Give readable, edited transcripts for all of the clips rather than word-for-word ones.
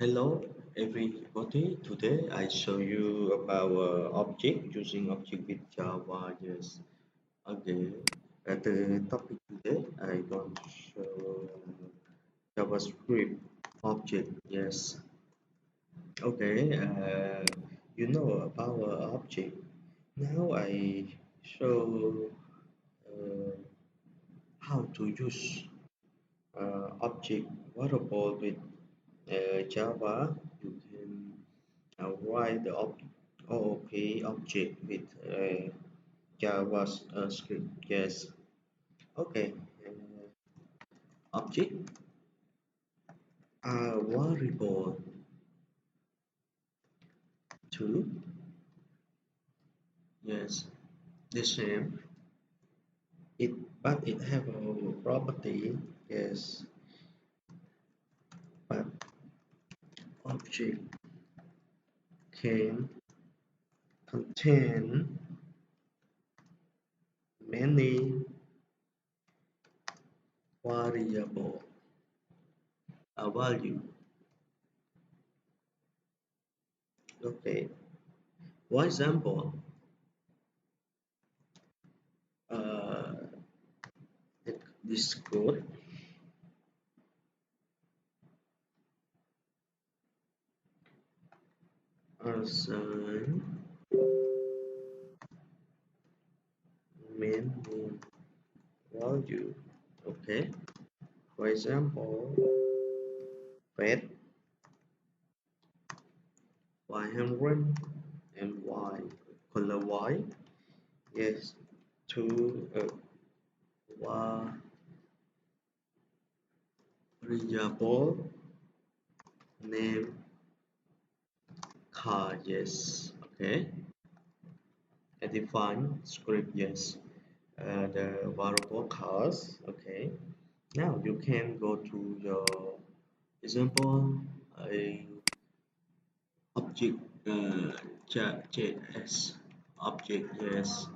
Hello everybody. Today I show you about object using object with Java. Yes. Okay. At the topic today I going to show JavaScript object. Yes. Okay. You know about object. Now I show uh, how to use object variable with Java. You can write the OOP object with JavaScript. Yes. Okay. Object are variable to yes the same. But it have a property. Yes. But object can contain many variable value. Okay. For example, uh, this code assign main name value. Okay. For example, fat 100 and y color y. Yes. To variable name car. Yes. Okay. I define script. Yes. The variable cars. Okay. Now you can go to your example. I object JS object. Yes.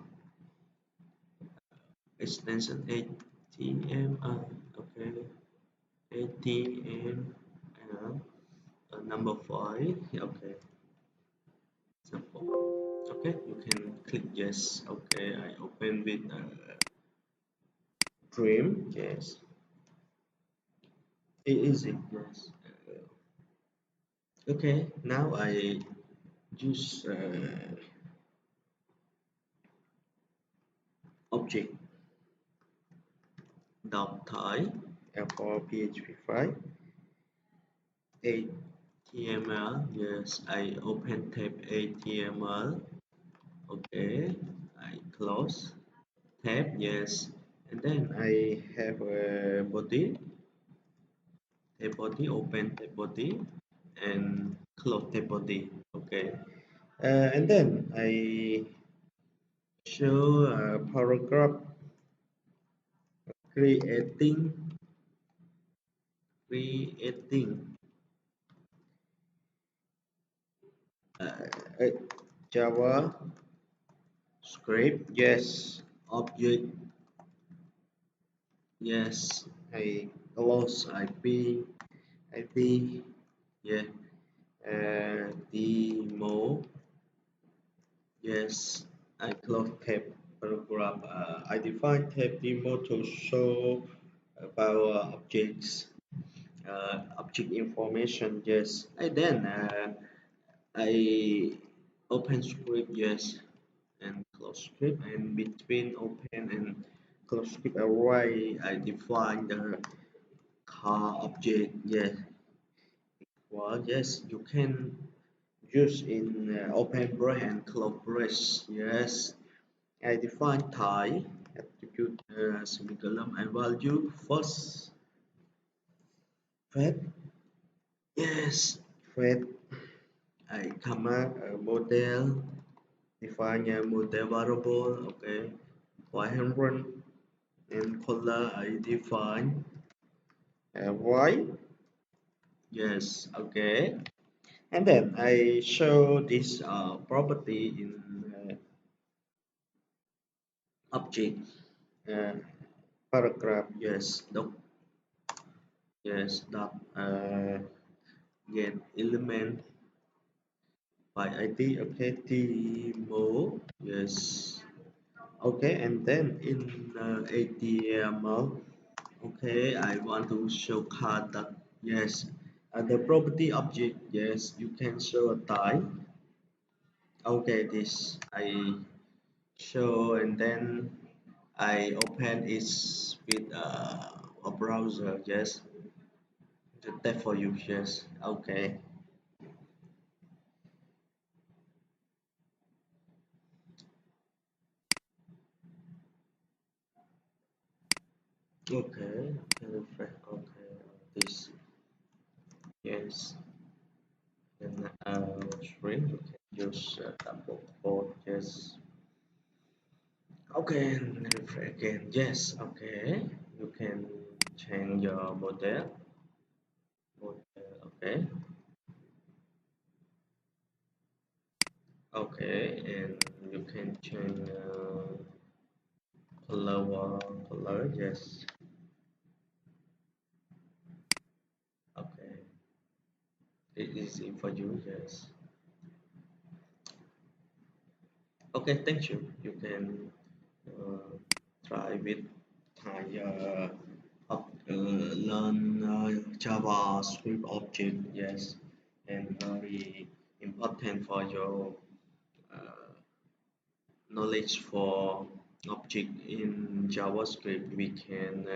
Extension HTML. Okay. HTML number 5. Okay. Simple. Okay, you can click yes. Okay, I open with Dream. Yes, it is it. Yes. Okay, now I use object dot type for PHP5 HTML. Yes, I open tab HTML. Okay, I close tab. Yes, and then I have a body. Tab body, open tab body, and close tab body. Okay, and then I show a paragraph creating creating uh, a Java script. Yes, object. Yes, I close IP. Yeah, demo. Yes, I close tab paragraph. I define tab demo to show about objects, object information. Yes, and then I open script. Yes, and close script, and between open and close script array, I define the car object. Yes, well, yes, you can use in open brace and close brace. Yes. I define type attribute semicolon and value first fed. Yes, fed. I comma model define a model variable. Okay, 500 and color I define white. Yes, okay. And then I show this property in object uh, paragraph. Yes, doc. Yes, doc. get element by id. Okay, demo. Yes. Okay, and then in HTML, okay, I want to show card that yes, the property object, yes, you can show a type. Okay, this I show, and then I open it with a browser. Yes, the tab for you. Yes, okay, okay, okay, refresh. Okay, this yes, and string. You can use double quote. Yes. Okay, and refresh again. Yes, okay. You can change your model. Okay. Okay, and you can change color. Yes. Okay. It is easy for you. Yes. Okay, thank you. You can uh, try with learn JavaScript object. Yes, and very important for your uh, knowledge for object in JavaScript. We can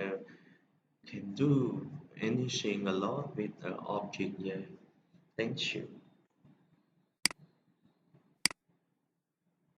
do anything a lot with object. Yeah, thank you.